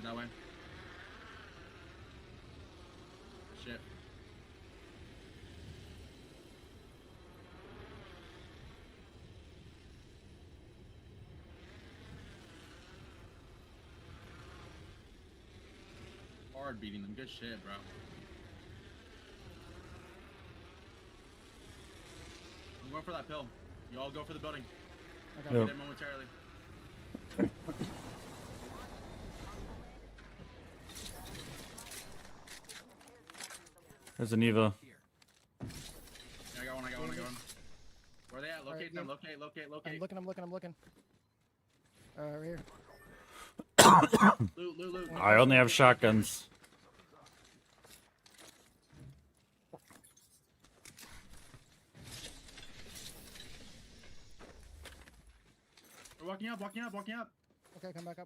that way. Shit. Hard beating them. Good shit, bro. I'm going for that pill. You all go for the building. Okay. I'll be there momentarily. There's an Eva. Yeah, I got one. Where are they at? Locate Alright, them. yeah. Locate. I'm looking. Right here. Loot. I only have shotguns. We're walking up. Okay, come back up.